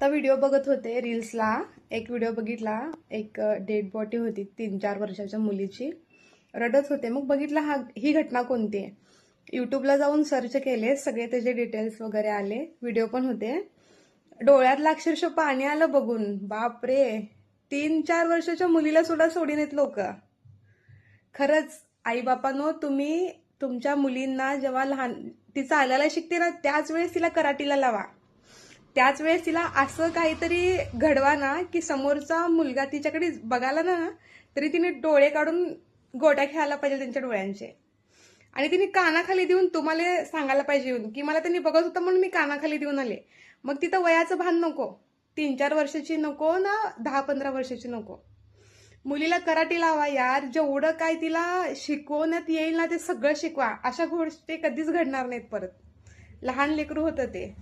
आत्ता व्हिडिओ बघत होते रील्सला. एक व्हिडिओ बघितला, एक डेड बॉडी होती 3-4 वर्षाच्या मुलीची. रडत होते. मग बघितला ही घटना कोणती आहे. यूट्यूबला जाऊन सर्च केले, सगळे त्याचे डिटेल्स वगैरे आले, व्हिडिओ पण होते. डोळ्यातलं अक्षरशः पाणी आलं बघून. बापरे, 3-4 वर्षाच्या मुलीला सुद्धा सोडीन येत लोक. खरंच आईबापांनो, तुम्ही तुमच्या मुलींना जेव्हा लहान ती चालायला शिकते ना, त्याच वेळेस तिला कराटीला लावा. त्याच वेळेस तिला असं काहीतरी घडवा ना की समोरचा मुलगा तिच्याकडे बघायला ना तरी तिने डोळे काढून गोट्या खेळायला पाहिजे त्यांच्या डोळ्यांचे. आणि तिने कानाखाली देऊन तुम्हाला सांगायला पाहिजे येऊन की मला त्यांनी बघत होतं म्हणून मी कानाखाली देऊन आले. मग तिथं वयाचं भान नको. 3-4 वर्षाची नको ना, 10-15 वर्षाची नको. मुलीला कराटे लावा यार. जेवढं काय तिला शिकवण्यात येईल ना ते सगळं शिकवा. अशा गोष्टी कधीच घडणार नाहीत परत. लहान लेकरू होतं ते.